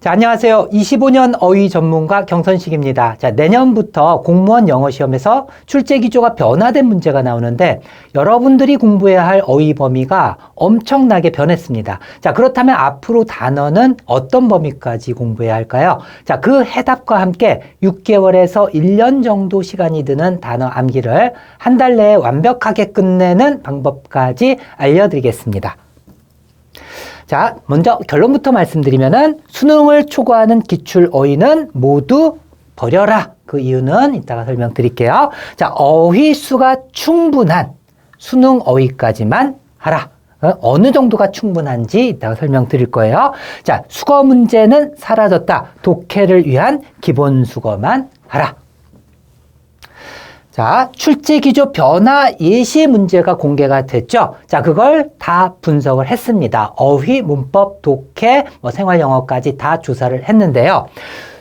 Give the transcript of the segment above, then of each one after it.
자, 안녕하세요. 25년 어휘 전문가 경선식입니다. 자, 내년부터 공무원 영어 시험에서 출제 기조가 변화된 문제가 나오는데 여러분들이 공부해야 할 어휘 범위가 엄청나게 변했습니다. 자, 그렇다면 앞으로 단어는 어떤 범위까지 공부해야 할까요? 자, 그 해답과 함께 6개월에서 1년 정도 시간이 드는 단어 암기를 한 달 내에 완벽하게 끝내는 방법까지 알려드리겠습니다. 자, 먼저 결론부터 말씀드리면은 수능을 초과하는 기출 어휘는 모두 버려라. 그 이유는 이따가 설명드릴게요. 자, 어휘 수가 충분한 수능 어휘까지만 하라. 어느 정도가 충분한지 이따가 설명드릴 거예요. 자, 수거 문제는 사라졌다. 독해를 위한 기본 수거만 하라. 자, 출제 기조 변화 예시 문제가 공개가 됐죠. 자, 그걸 다 분석을 했습니다. 어휘, 문법, 독해, 생활 영어까지 다 조사를 했는데요.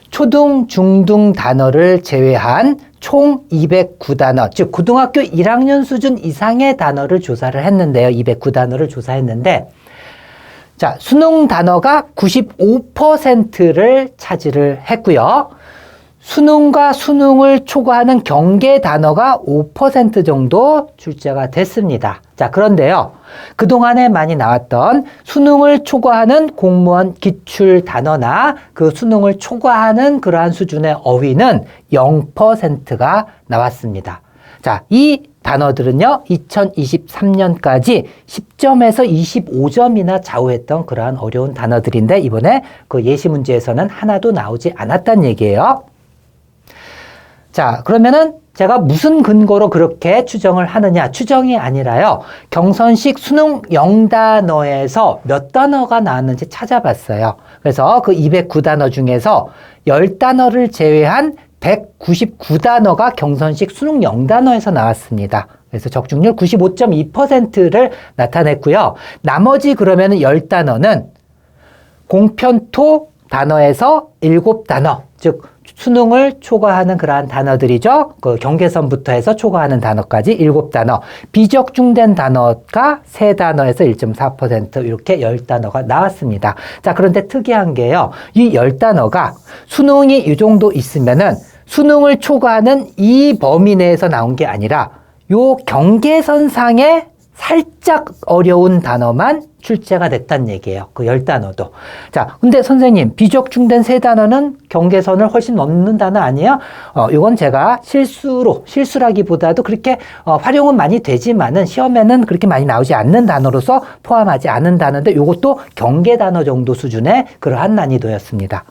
초등, 중등 단어를 제외한 총 209단어, 즉 고등학교 1학년 수준 이상의 단어를 조사를 했는데요. 209단어를 조사했는데 자, 수능 단어가 95%를 차지를 했고요. 수능과 수능을 초과하는 경계 단어가 5% 정도 출제가 됐습니다. 자, 그런데요. 그동안에 많이 나왔던 수능을 초과하는 공무원 기출 단어나 그 수능을 초과하는 그러한 수준의 어휘는 0%가 나왔습니다. 자, 이 단어들은요, 2023년까지 10점에서 25점이나 좌우했던 그러한 어려운 단어들인데 이번에 그 예시 문제에서는 하나도 나오지 않았다는 얘기예요. 자, 그러면은 제가 무슨 근거로 그렇게 추정을 하느냐? 추정이 아니라요. 경선식 수능 0단어에서 몇 단어가 나왔는지 찾아봤어요. 그래서 그 209단어 중에서 10단어를 제외한 199단어가 경선식 수능 0단어에서 나왔습니다. 그래서 적중률 95.2%를 나타냈고요. 나머지 그러면은 10단어는 공편토 단어에서 7단어, 즉 수능을 초과하는 그러한 단어들이죠. 그 경계선부터 해서 초과하는 단어까지 7단어. 비적중된 단어가 3단어에서 1.4% 이렇게 10단어가 나왔습니다. 자, 그런데 특이한 게요. 이 10단어가 수능이 이 정도 있으면은 수능을 초과하는 이 범위 내에서 나온 게 아니라 요 경계선상에 살짝 어려운 단어만 출제가 됐다는 얘기예요. 그 10단어도. 자, 근데 선생님, 비적중된 3단어는 경계선을 훨씬 넘는 단어 아니에요? 이건 제가 실수라기보다도 그렇게 활용은 많이 되지만은 시험에는 그렇게 많이 나오지 않는 단어로서 포함하지 않은 단어인데 이것도 경계 단어 정도 수준의 그러한 난이도였습니다.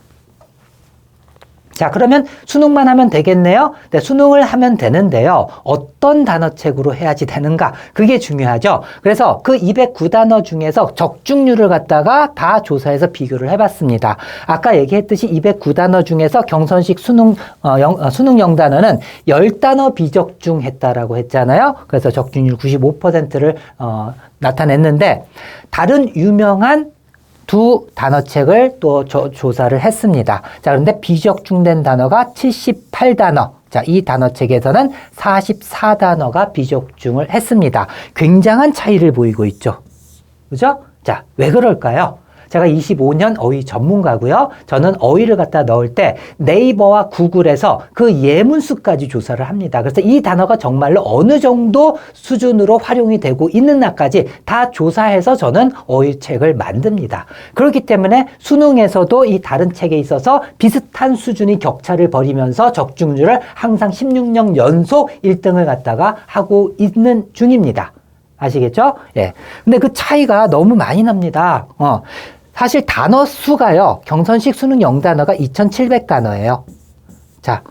자, 그러면 수능만 하면 되겠네요. 네, 수능을 하면 되는데요. 어떤 단어책으로 해야지 되는가? 그게 중요하죠. 그래서 그 209단어 중에서 적중률을 갖다가 다 조사해서 비교를 해봤습니다. 아까 얘기했듯이 209단어 중에서 경선식 수능 0단어는 10단어 비적중했다라고 했잖아요. 그래서 적중률 95%를 나타냈는데 다른 유명한 두 단어책을 또 조사를 했습니다. 자, 그런데 비적중된 단어가 78단어. 자, 이 단어책에서는 44단어가 비적중을 했습니다. 굉장한 차이를 보이고 있죠. 그죠? 자, 왜 그럴까요? 제가 25년 어휘 전문가고요. 저는 어휘를 갖다 넣을 때 네이버와 구글에서 그 예문수까지 조사를 합니다. 그래서 이 단어가 정말로 어느 정도 수준으로 활용이 되고 있는가까지 다 조사해서 저는 어휘책을 만듭니다. 그렇기 때문에 수능에서도 이 다른 책에 있어서 비슷한 수준의 격차를 벌이면서 적중률을 항상 16년 연속 1등을 갖다가 하고 있는 중입니다. 아시겠죠? 예. 근데 그 차이가 너무 많이 납니다. 사실 단어 수가요. 경선식 수능 0단어가 2,700단어예요. 자,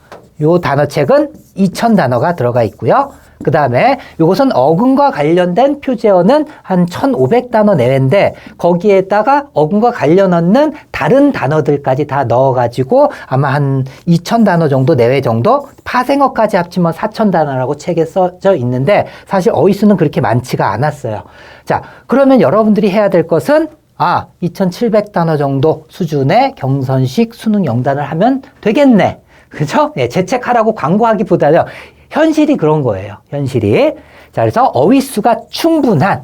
요 단어책은 2,000단어가 들어가 있고요. 그 다음에 요것은 어근과 관련된 표제어는 한 1,500단어 내외인데 거기에다가 어근과 관련 없는 다른 단어들까지 다 넣어가지고 아마 한 2,000단어 정도 내외 정도 파생어까지 합치면 4,000단어라고 책에 써져 있는데 사실 어휘수는 그렇게 많지가 않았어요. 자, 그러면 여러분들이 해야 될 것은 2,700단어 정도 수준의 경선식 수능 0단을 하면 되겠네. 그죠? 예, 제 책 하라고 광고하기보다는 현실이 그런 거예요. 현실이. 자, 그래서 어휘수가 충분한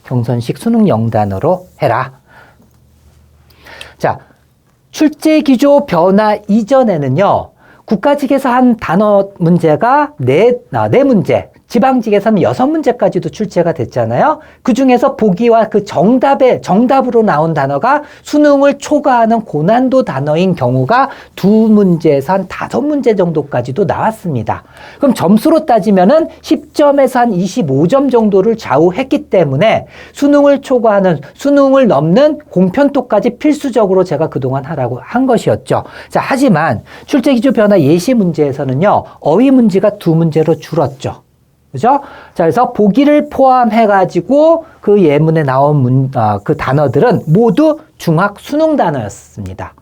경선식 수능 0단어로 해라. 자, 출제기조 변화 이전에는요, 국가직에서 한 단어 문제가 네 문제, 지방직에서는 6문제까지도 출제가 됐잖아요. 그 중에서 보기와 그 정답으로 나온 단어가 수능을 초과하는 고난도 단어인 경우가 2문제에서 한 5문제 정도까지도 나왔습니다. 그럼 점수로 따지면은 10점에서 한 25점 정도를 좌우했기 때문에 수능을 초과하는, 수능을 넘는 공편토까지 필수적으로 제가 그동안 하라고 한 것이었죠. 자, 하지만 출제기조 변화 예시 문제에서는요, 어휘 문제가 2문제로 줄었죠. 그죠? 자, 그래서 보기를 포함해가지고 그 예문에 나온 그 단어들은 모두 중학 수능 단어였습니다.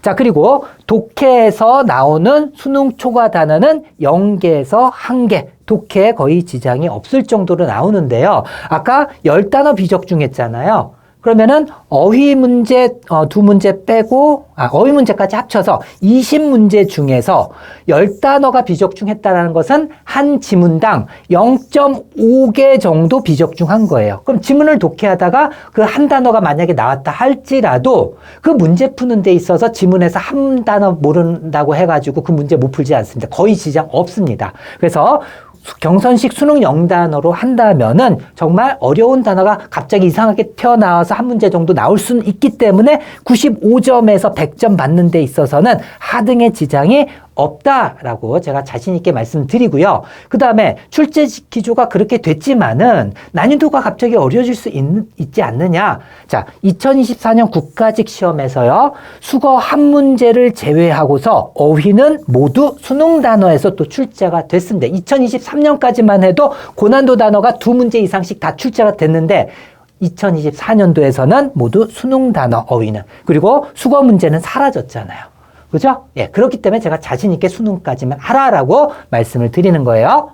자, 그리고 독해에서 나오는 수능 초과 단어는 0개에서 1개, 독해에 거의 지장이 없을 정도로 나오는데요. 아까 10단어 비적중했잖아요. 그러면은 어휘 문제 2문제 빼고 어휘 문제까지 합쳐서 20문제 중에서 10단어가 비적중했다는 것은 한 지문당 0.5개 정도 비적중한 거예요. 그럼 지문을 독해하다가 그 한 단어가 만약에 나왔다 할지라도 그 문제 푸는 데 있어서 지문에서 한 단어 모른다고 해가지고 그 문제 못 풀지 않습니다. 거의 지장 없습니다. 그래서 경선식 수능 0단어로 한다면은 정말 어려운 단어가 갑자기 이상하게 튀어나와서 한 문제 정도 나올 수는 있기 때문에 95점에서 100점 받는 데 있어서는 하등의 지장이 없다라고 제가 자신 있게 말씀드리고요. 그 다음에 출제 기조가 그렇게 됐지만은 난이도가 갑자기 어려워질 수 있지 않느냐. 자, 2024년 국가직 시험에서요, 수거 한 문제를 제외하고서 어휘는 모두 수능 단어에서 또 출제가 됐습니다. 2023년까지만 해도 고난도 단어가 2문제 이상씩 다 출제가 됐는데 2024년도에서는 모두 수능 단어 어휘는, 그리고 수거 문제는 사라졌잖아요. 그죠? 예, 그렇기 때문에 제가 자신있게 수능까지만 하라라고 말씀을 드리는 거예요.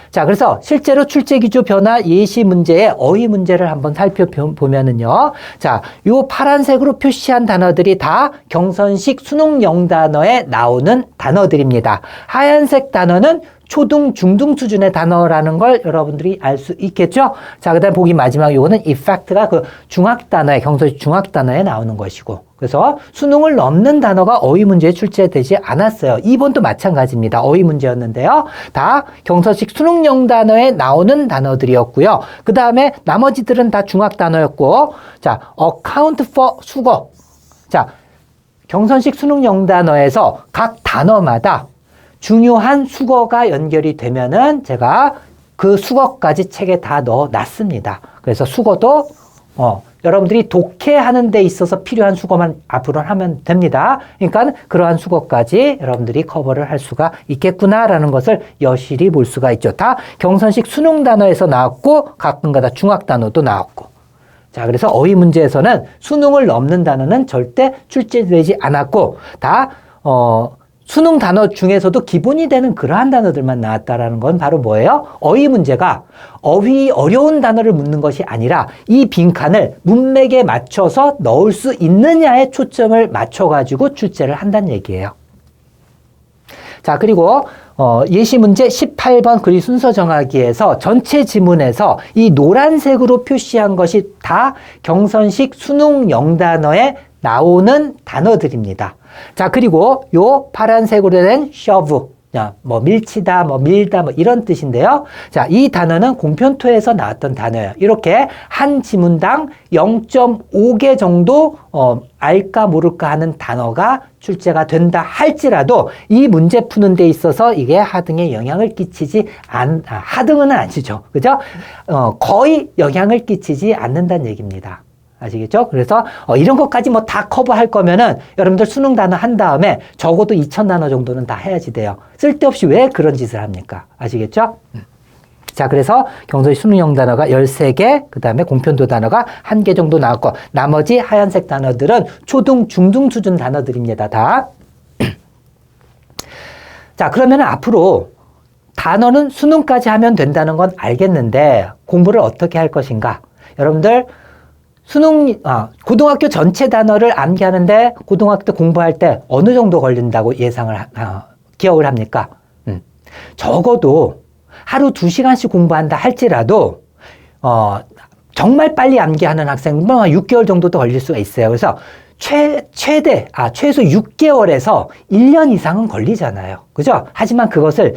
자, 그래서 실제로 출제기조 변화 예시 문제의 어휘 문제를 한번 살펴보면은요. 자, 요 파란색으로 표시한 단어들이 다 경선식 수능 0단어에 나오는 단어들입니다. 하얀색 단어는 초등, 중등 수준의 단어라는 걸 여러분들이 알 수 있겠죠? 자, 그 다음에 보기 마지막 요거는 effect가 그 중학 단어에, 경선식 중학 단어에 나오는 것이고. 그래서 수능을 넘는 단어가 어휘 문제에 출제되지 않았어요. 2번도 마찬가지입니다. 어휘 문제였는데요. 다 경선식 수능형 단어에 나오는 단어들이었고요. 그 다음에 나머지들은 다 중학 단어였고, 자, account for 수거. 자, 경선식 수능형 단어에서 각 단어마다 중요한 수거가 연결이 되면은 제가 그 수거까지 책에 다 넣어 놨습니다. 그래서 수거도 여러분들이 독해하는 데 있어서 필요한 수거만 앞으로 하면 됩니다. 그러니까 그러한 수거까지 여러분들이 커버를 할 수가 있겠구나라는 것을 여실히 볼 수가 있죠. 다 경선식 수능 단어에서 나왔고 가끔가다 중학 단어도 나왔고. 자, 그래서 어휘 문제에서는 수능을 넘는 단어는 절대 출제되지 않았고 다 수능 단어 중에서도 기본이 되는 그러한 단어들만 나왔다라는 건 바로 뭐예요? 어휘 문제가 어려운 단어를 묻는 것이 아니라 이 빈칸을 문맥에 맞춰서 넣을 수 있느냐에 초점을 맞춰가지고 출제를 한다는 얘기예요. 자, 그리고 예시 문제 18번 글이 순서 정하기에서 전체 지문에서 이 노란색으로 표시한 것이 다 경선식 수능 0단어에 나오는 단어들입니다. 자, 그리고 요 파란색으로 된 shove, 뭐 밀치다, 뭐 밀다, 뭐 이런 뜻인데요. 자, 이 단어는 공편토에서 나왔던 단어예요. 이렇게 한 지문당 0.5개 정도 알까 모를까 하는 단어가 출제가 된다 할지라도 이 문제 푸는 데 있어서 이게 하등에 영향을 끼치지 하등은 아니죠. 그죠? 거의 영향을 끼치지 않는다는 얘기입니다. 아시겠죠? 그래서 이런 것까지 뭐 다 커버할 거면은 여러분들 수능 단어 한 다음에 적어도 2000단어 정도는 다 해야지 돼요. 쓸데없이 왜 그런 짓을 합니까? 아시겠죠? 자, 그래서 경선식 수능형 단어가 13개, 그 다음에 공편도 단어가 1개 정도 나왔고 나머지 하얀색 단어들은 초등, 중등 수준 단어들입니다. 다. 자, 그러면 앞으로 단어는 수능까지 하면 된다는 건 알겠는데 공부를 어떻게 할 것인가? 여러분들 고등학교 전체 단어를 암기하는데 고등학교 때 공부할 때 어느 정도 걸린다고 기억을 합니까? 적어도 하루 2시간씩 공부한다 할지라도, 정말 빨리 암기하는 학생은 6개월 정도도 걸릴 수가 있어요. 그래서 최소 6개월에서 1년 이상은 걸리잖아요. 그죠? 하지만 그것을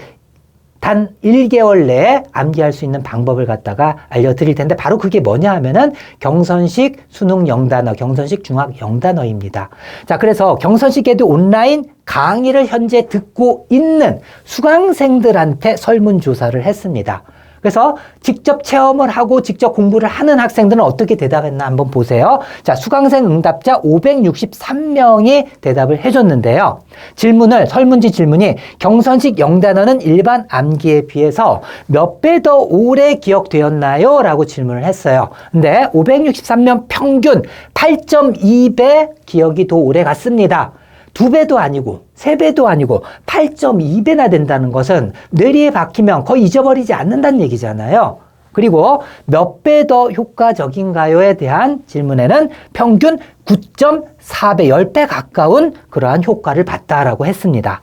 단 1개월 내에 암기할 수 있는 방법을 갖다가 알려드릴 텐데 바로 그게 뭐냐 하면은 경선식 수능 영단어, 경선식 중학 영단어입니다. 자, 그래서 경선식에도 온라인 강의를 현재 듣고 있는 수강생들한테 설문조사를 했습니다. 그래서 직접 체험을 하고 직접 공부를 하는 학생들은 어떻게 대답했나 한번 보세요. 자, 수강생 응답자 563명이 대답을 해줬는데요. 설문지 질문이 경선식 영단어는 일반 암기에 비해서 몇 배 더 오래 기억되었나요? 라고 질문을 했어요. 근데 563명 평균 8.2배 기억이 더 오래 갔습니다. 2배도 아니고 3배도 아니고 8.2배나 된다는 것은 뇌리에 박히면 거의 잊어버리지 않는다는 얘기잖아요. 그리고 몇 배 더 효과적인가요에 대한 질문에는 평균 9.4배, 10배 가까운 그러한 효과를 봤다라고 했습니다.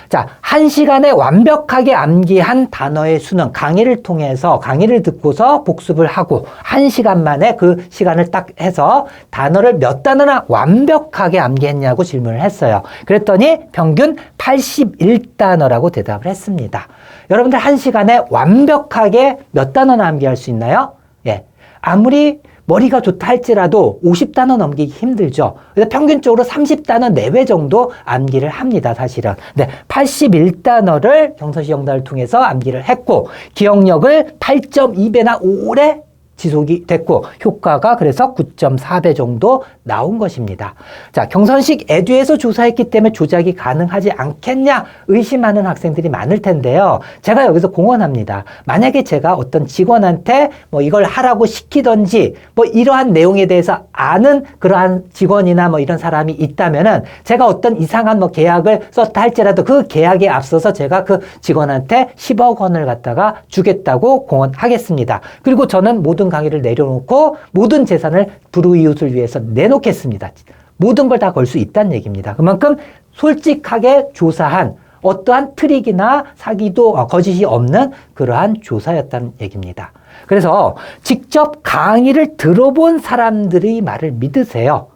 자, 1시간에 완벽하게 암기한 단어의 수는 강의를 통해서 강의를 듣고서 복습을 하고 1시간 만에 그 시간을 딱 해서 단어를 몇 단어나 완벽하게 암기했냐고 질문을 했어요. 그랬더니 평균 81단어라고 대답을 했습니다. 여러분들 1시간에 완벽하게 몇 단어나 암기할 수 있나요? 예. 아무리 머리가 좋다 할지라도 50단어 넘기기 힘들죠. 그래서 평균적으로 30단어 내외 정도 암기를 합니다, 사실은. 근데 81단어를 경선식 영단을 통해서 암기를 했고, 기억력을 8.2배나 오래 지속이 됐고, 효과가 그래서 9.4배 정도 나온 것입니다. 자, 경선식 에듀에서 조사했기 때문에 조작이 가능하지 않겠냐 의심하는 학생들이 많을 텐데요. 제가 여기서 공언합니다. 만약에 제가 어떤 직원한테 뭐 이걸 하라고 시키던지 뭐 이러한 내용에 대해서 아는 그러한 직원이나 뭐 이런 사람이 있다면은 제가 어떤 이상한 뭐 계약을 썼다 할지라도 그 계약에 앞서서 제가 그 직원한테 10억 원을 갖다가 주겠다고 공언하겠습니다. 그리고 저는 모든 강의를 내려놓고 모든 재산을 불우이웃을 위해서 내놓겠습니다. 모든 걸 다 걸 수 있다는 얘기입니다. 그만큼 솔직하게 조사한 어떠한 트릭이나 사기도 거짓이 없는 그러한 조사였다는 얘기입니다. 그래서 직접 강의를 들어본 사람들의 말을 믿으세요.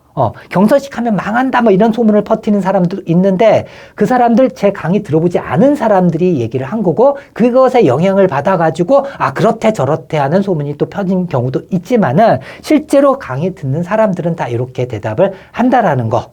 경선식 하면 망한다 뭐 이런 소문을 퍼뜨리는 사람도 있는데 그 사람들 제 강의 들어보지 않은 사람들이 얘기를 한 거고 그것에 영향을 받아가지고 그렇대 저렇대 하는 소문이 또 퍼진 경우도 있지만은 실제로 강의 듣는 사람들은 다 이렇게 대답을 한다라는 거.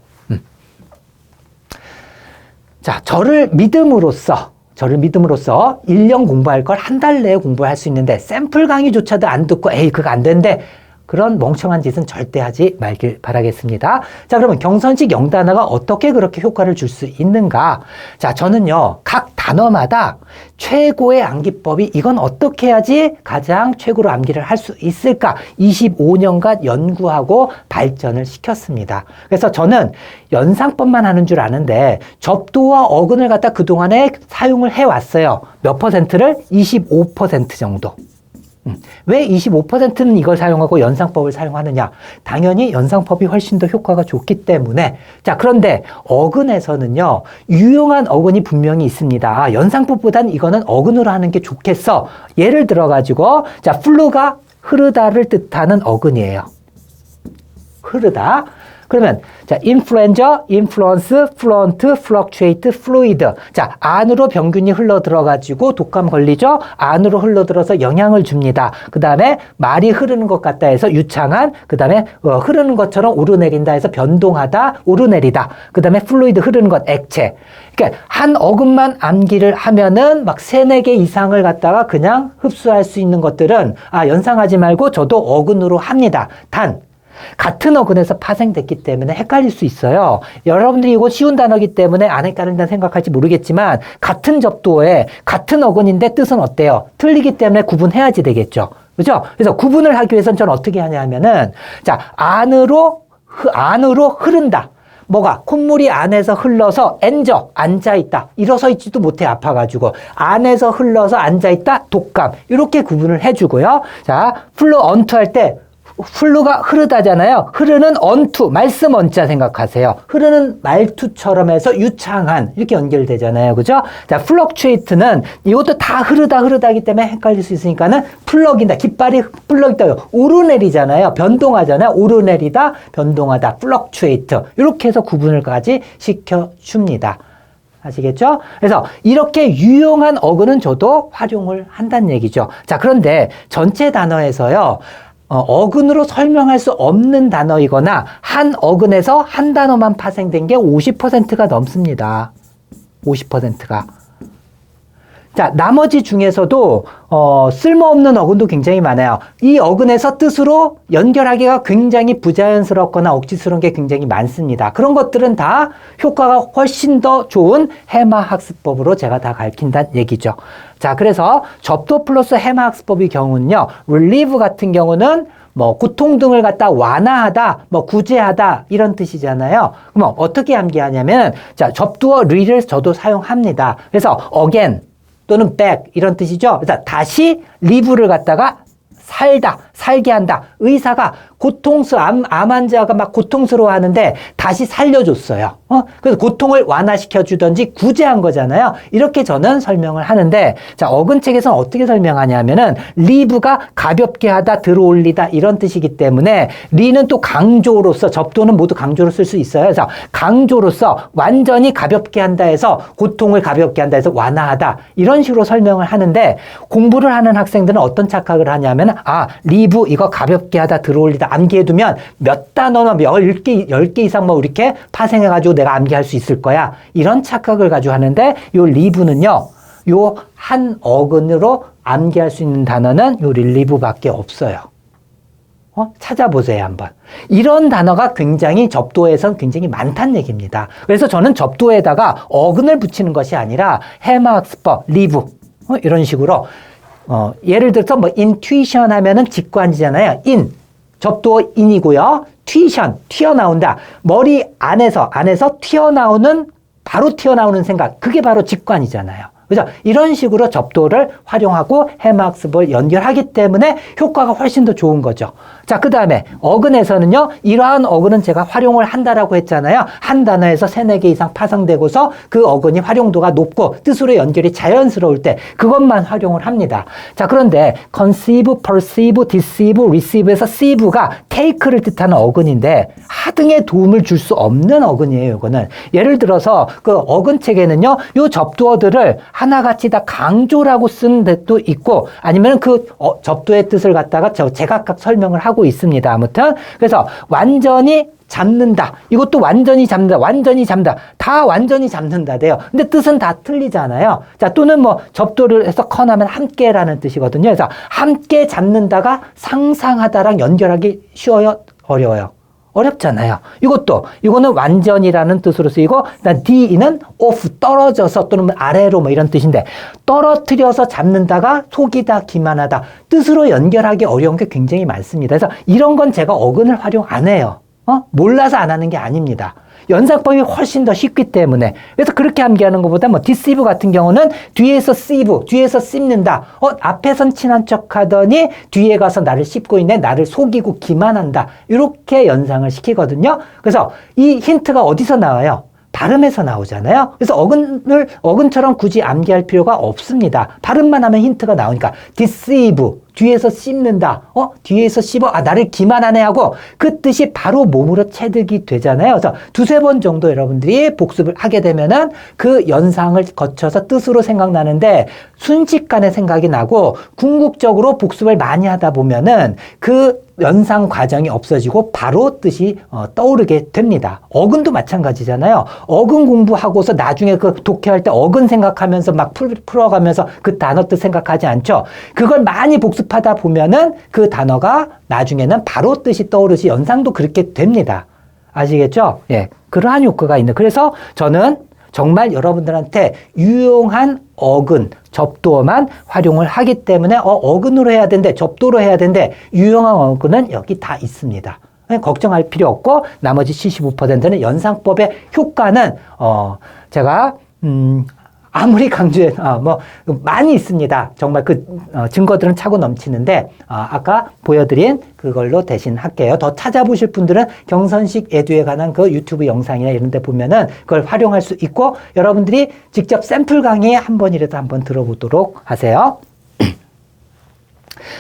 자, 저를 믿음으로써 1년 공부할 걸 한 달 내에 공부할 수 있는데 샘플 강의조차도 안 듣고 그거 안 된대. 그런 멍청한 짓은 절대 하지 말길 바라겠습니다. 자, 그러면 경선식 영단어가 어떻게 그렇게 효과를 줄 수 있는가? 자, 저는요, 각 단어마다 최고의 암기법이 이건 어떻게 해야지 가장 최고로 암기를 할 수 있을까? 25년간 연구하고 발전을 시켰습니다. 그래서 저는 연상법만 하는 줄 아는데 접두와 어근을 갖다 그동안에 사용을 해왔어요. 몇 퍼센트를? 25% 정도. 왜 25%는 이걸 사용하고 연상법을 사용하느냐? 당연히 연상법이 훨씬 더 효과가 좋기 때문에. 자, 그런데 어근에서는요, 유용한 어근이 분명히 있습니다. 연상법보단 이거는 어근으로 하는 게 좋겠어. 예를 들어가지고, 자, 플루가 흐르다를 뜻하는 어근이에요. 흐르다. 그러면 자, 인플루엔저, 인플루언스, 플루언트, 플럭추에이트, 플루이드. 자, 안으로 병균이 흘러 들어가지고 독감 걸리죠? 안으로 흘러 들어서 영향을 줍니다. 그 다음에 말이 흐르는 것 같다 해서 유창한, 그 다음에 흐르는 것처럼 오르내린다 해서 변동하다, 오르내리다. 그 다음에 플루이드 흐르는 것, 액체. 그러니까 한 어근만 암기를 하면은 막 3, 4개 이상을 갖다가 그냥 흡수할 수 있는 것들은 연상하지 말고 저도 어근으로 합니다. 단 같은 어근에서 파생됐기 때문에 헷갈릴 수 있어요. 여러분들이 이거 쉬운 단어이기 때문에 안 헷갈린다는 생각할지 모르겠지만 같은 접두어에 같은 어근인데 뜻은 어때요? 틀리기 때문에 구분해야지 되겠죠. 그죠? 그래서 구분을 하기 위해서는 저는 어떻게 하냐면은 자, 안으로 흐른다. 뭐가? 콧물이 안에서 흘러서 앉아있다. 일어서 있지도 못해 아파가지고. 안에서 흘러서 앉아있다. 독감. 이렇게 구분을 해주고요. 자, 플루 언투 할 때 플루가 흐르다잖아요. 흐르는 언투, 말씀 언자 생각하세요. 흐르는 말투처럼 해서 유창한 이렇게 연결되잖아요. 그죠? 자, fluctuate는 이것도 다 흐르다기 때문에 헷갈릴 수 있으니까는 플럭인다. 깃발이 플럭이다. 오르내리잖아요. 변동하잖아요. 오르내리다, 변동하다, fluctuate. 이렇게 해서 구분을까지 시켜줍니다. 아시겠죠? 그래서 이렇게 유용한 어근은 저도 활용을 한다는 얘기죠. 자, 그런데 전체 단어에서요. 어근으로 설명할 수 없는 단어이거나 한 어근에서 한 단어만 파생된 게 50%가 넘습니다. 50%가. 자, 나머지 중에서도 쓸모없는 어근도 굉장히 많아요. 이 어근에서 뜻으로 연결하기가 굉장히 부자연스럽거나 억지스러운 게 굉장히 많습니다. 그런 것들은 다 효과가 훨씬 더 좋은 해마 학습법으로 제가 다 가르친다는 얘기죠. 자, 그래서 접도 플러스 해마 학습법의 경우는요, relieve 같은 경우는 뭐 고통 등을 갖다 완화하다, 뭐 구제하다 이런 뜻이잖아요. 그럼 어떻게 암기하냐면, 자, 접두어 re를 저도 사용합니다. 그래서 again 또는 back 이런 뜻이죠. 그래서 다시 live를 갖다가 살게 한다. 의사가 암 환자가 막 고통스러워 하는데 다시 살려줬어요. 그래서 고통을 완화시켜 주든지 구제한 거잖아요. 이렇게 저는 설명을 하는데, 자, 어근책에서는 어떻게 설명하냐면은, 리브가 가볍게 하다, 들어올리다, 이런 뜻이기 때문에, 리는 또 강조로서, 접도는 모두 강조로 쓸 수 있어요. 그래서 강조로서 완전히 가볍게 한다 해서, 고통을 가볍게 한다 해서 완화하다, 이런 식으로 설명을 하는데, 공부를 하는 학생들은 어떤 착각을 하냐면, 리브 이거 가볍게 하다, 들어올리다, 암기해두면 몇 단어나 10개 이상 뭐 이렇게 파생해가지고 내가 암기할 수 있을 거야. 이런 착각을 가지고 하는데, 요 리브는요, 요 한 어근으로 암기할 수 있는 단어는 요 릴리브밖에 없어요. 찾아보세요, 한번. 이런 단어가 굉장히 접도에선 굉장히 많다는 얘기입니다. 그래서 저는 접도에다가 어근을 붙이는 것이 아니라 해마학습법, 리브, 이런 식으로, 예를 들어서 뭐 intuition 하면은 직관이잖아요. 접두어 in이고요. tuition, 튀어나온다. 머리 안에서 바로 튀어나오는 생각. 그게 바로 직관이잖아요. 그죠? 이런 식으로 접도를 활용하고 해마학습을 연결하기 때문에 효과가 훨씬 더 좋은 거죠. 자, 그 다음에 어근에서는요, 이러한 어근은 제가 활용을 한다라고 했잖아요. 한 단어에서 3-4개 이상 파생되고서 그 어근이 활용도가 높고 뜻으로 연결이 자연스러울 때 그것만 활용을 합니다. 자, 그런데 conceive, perceive, deceive, receive에서 seive가 take를 뜻하는 어근인데 하등의 도움을 줄 수 없는 어근이에요, 이거는. 예를 들어서 그 어근책에는요, 요 접두어들을 하나같이 다 강조라고 쓴 데도 있고, 아니면 그 접두의 뜻을 갖다가 제각각 설명을 하고 있습니다. 아무튼. 그래서 완전히 잡는다. 이것도 완전히 잡는다. 완전히 잡는다. 다 완전히 잡는다 돼요. 근데 뜻은 다 틀리잖아요. 자, 또는 뭐 접도를 해서 컨하면 함께라는 뜻이거든요. 그래서 함께 잡는다가 상상하다랑 연결하기 쉬워요? 어려워요? 어렵잖아요. 이거는 완전이라는 뜻으로 쓰이고, D는 off, 떨어져서 또는 아래로 뭐 이런 뜻인데, 떨어뜨려서 잡는다가 속이다, 기만하다. 뜻으로 연결하기 어려운 게 굉장히 많습니다. 그래서 이런 건 제가 어근을 활용 안 해요. 몰라서 안 하는 게 아닙니다. 연상법이 훨씬 더 쉽기 때문에. 그래서 그렇게 암기하는 것보다 뭐 deceive 같은 경우는 뒤에서 sieve, 뒤에서 씹는다. 앞에선 친한 척 하더니 뒤에 가서 나를 씹고 있네. 나를 속이고 기만한다. 이렇게 연상을 시키거든요. 그래서 이 힌트가 어디서 나와요? 발음에서 나오잖아요. 그래서 어근처럼 굳이 암기할 필요가 없습니다. 발음만 하면 힌트가 나오니까 deceive, 뒤에서 씹는다. 뒤에서 씹어. 나를 기만하네 하고 그 뜻이 바로 몸으로 체득이 되잖아요. 그래서 2-3번 정도 여러분들이 복습을 하게 되면은 그 연상을 거쳐서 뜻으로 생각나는데 순식간에 생각이 나고 궁극적으로 복습을 많이 하다 보면은 그 연상 과정이 없어지고 바로 뜻이 떠오르게 됩니다. 어근도 마찬가지잖아요. 어근 공부하고서 나중에 그 독해할 때 어근 생각하면서 막 풀어가면서 그 단어 뜻 생각하지 않죠. 그걸 많이 복습하다 보면은 그 단어가 나중에는 바로 뜻이 떠오르지 연상도 그렇게 됩니다. 아시겠죠? 예, 그러한 효과가 있는. 그래서 저는 정말 여러분들한테 유용한 어근, 접두어만 활용을 하기 때문에 어근으로 해야 되는데 접두어로 해야 되는데 유용한 어근은 여기 다 있습니다. 걱정할 필요 없고 나머지 75%는 연상법의 효과는 제가 아무리 강조해, 많이 있습니다. 정말 증거들은 차고 넘치는데, 아까 보여드린 그걸로 대신 할게요. 더 찾아보실 분들은 경선식 에듀에 관한 그 유튜브 영상이나 이런 데 보면은 그걸 활용할 수 있고, 여러분들이 직접 샘플 강의 한 번이라도 한번 들어보도록 하세요.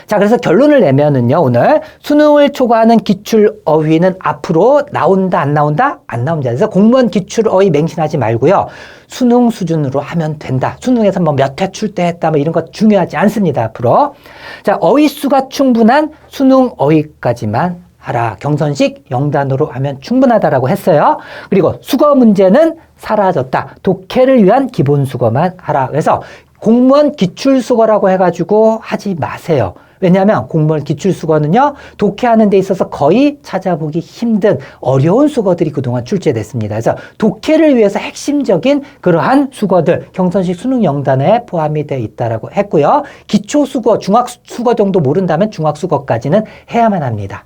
자, 그래서 결론을 내면은요, 오늘 수능을 초과하는 기출 어휘는 앞으로 나온다, 안 나온다? 안 나옵니다. 그래서 공무원 기출 어휘 맹신하지 말고요. 수능 수준으로 하면 된다. 수능에서 뭐 몇 회 출제했다, 뭐 이런 거 중요하지 않습니다, 앞으로. 자, 어휘수가 충분한 수능 어휘까지만 하라. 경선식 0단어로 하면 충분하다라고 했어요. 그리고 수거 문제는 사라졌다. 독해를 위한 기본 수거만 하라. 그래서 공무원 기출수거라고 해가지고 하지 마세요. 왜냐하면 공무원 기출수거는요, 독해하는 데 있어서 거의 찾아보기 힘든 어려운 수거들이 그동안 출제됐습니다. 그래서 독해를 위해서 핵심적인 그러한 수거들, 경선식 수능 0단어에 포함이 되어 있다라고 했고요. 기초수거, 중학수거 정도 모른다면 중학수거까지는 해야만 합니다.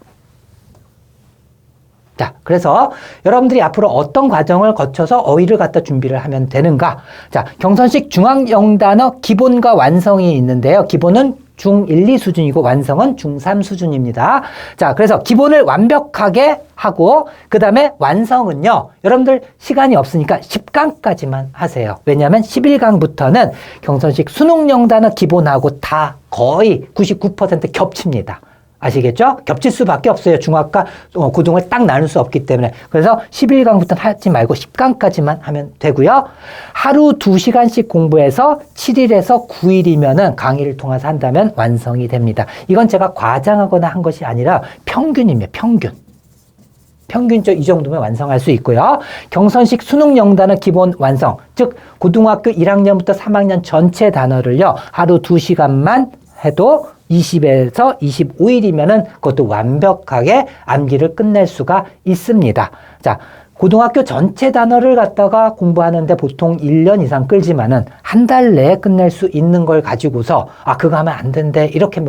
자, 그래서 여러분들이 앞으로 어떤 과정을 거쳐서 어휘를 갖다 준비를 하면 되는가? 자, 경선식 중학 0단어 기본과 완성이 있는데요. 기본은 중 1, 2 수준이고 완성은 중 3 수준입니다. 자, 그래서 기본을 완벽하게 하고 그 다음에 완성은요. 여러분들 시간이 없으니까 10강까지만 하세요. 왜냐하면 11강부터는 경선식 수능 0단어 기본하고 다 거의 99% 겹칩니다. 아시겠죠? 겹칠 수밖에 없어요. 중학과 고등을 딱 나눌 수 없기 때문에. 그래서 11강부터는 하지 말고 10강까지만 하면 되고요. 하루 2시간씩 공부해서 7일에서 9일이면은 강의를 통해서 한다면 완성이 됩니다. 이건 제가 과장하거나 한 것이 아니라 평균입니다. 평균. 평균적 이 정도면 완성할 수 있고요. 경선식 수능 0단어 기본 완성. 즉 고등학교 1학년부터 3학년 전체 단어를요. 하루 2시간만 해도 20에서 25일이면은 그것도 완벽하게 암기를 끝낼 수가 있습니다. 자, 고등학교 전체 단어를 갖다가 공부하는데 보통 1년 이상 끌지만은 한 달 내에 끝낼 수 있는 걸 가지고서 그거 하면 안 된대. 이렇게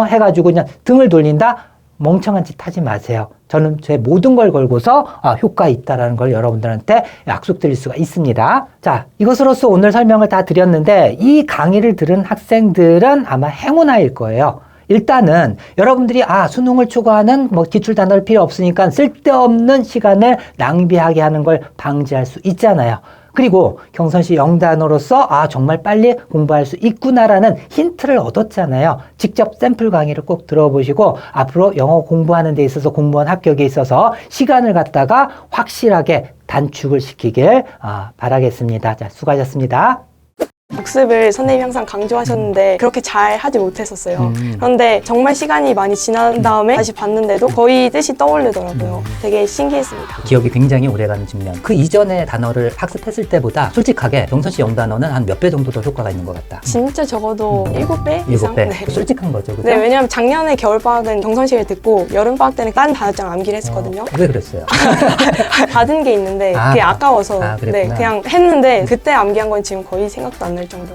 해가지고 그냥 등을 돌린다? 멍청한 짓 하지 마세요. 저는 제 모든 걸 걸고서 효과 있다라는 걸 여러분들한테 약속드릴 수가 있습니다. 자, 이것으로서 오늘 설명을 다 드렸는데 이 강의를 들은 학생들은 아마 행운아일 거예요. 일단은 여러분들이 수능을 초과하는 기출 단어를 필요 없으니까 쓸데없는 시간을 낭비하게 하는 걸 방지할 수 있잖아요. 그리고 경선식 0단어로서 정말 빨리 공부할 수 있구나라는 힌트를 얻었잖아요. 직접 샘플 강의를 꼭 들어보시고 앞으로 영어 공부하는 데 있어서 공무원 합격에 있어서 시간을 갖다가 확실하게 단축을 시키길 바라겠습니다. 자, 수고하셨습니다. 복습을 선생님이 항상 강조하셨는데 그렇게 잘 하지 못했었어요. 그런데 정말 시간이 많이 지난 다음에 다시 봤는데도 거의 뜻이 떠오르더라고요. 되게 신기했습니다. 기억이 굉장히 오래가는 측면. 그 이전의 단어를 학습했을 때보다 솔직하게 경선식 0단어는 한 몇 배 정도 더 효과가 있는 것 같다. 진짜 적어도 7배 이상? 7배. 네. 솔직한 거죠. 그죠? 네, 왜냐면 작년에 겨울방학은 경선식을 듣고 여름방학 때는 딴 단어장 암기를 했었거든요. 왜 그랬어요? 받은 게 있는데 그게 아까워서 네, 그냥 했는데 그때 암기한 건 지금 거의 생각도 안 날 정도.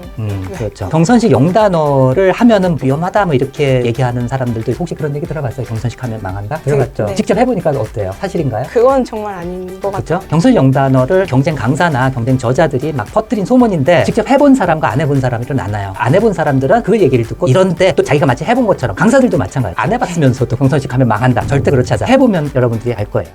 그렇죠. 경선식 0단어를 하면은 위험하다 이렇게 얘기하는 사람들도 혹시 그런 얘기 들어봤어요? 경선식 하면 망한다? 들어봤죠? 네. 직접 해보니까 어때요? 사실인가요? 그건 정말 아닌 것 같아요. 그렇죠? 경선식 0단어를 경쟁 강사나 경쟁 저자들이 막 퍼뜨린 소문인데 직접 해본 사람과 안 해본 사람이 좀 나눠요. 안 해본 사람들은 그 얘기를 듣고 이런데 또 자기가 마치 해본 것처럼 강사들도 마찬가지. 안 해봤으면서도 경선식 하면 망한다. 절대 그렇지 않아. 해보면 여러분들이 알 거예요.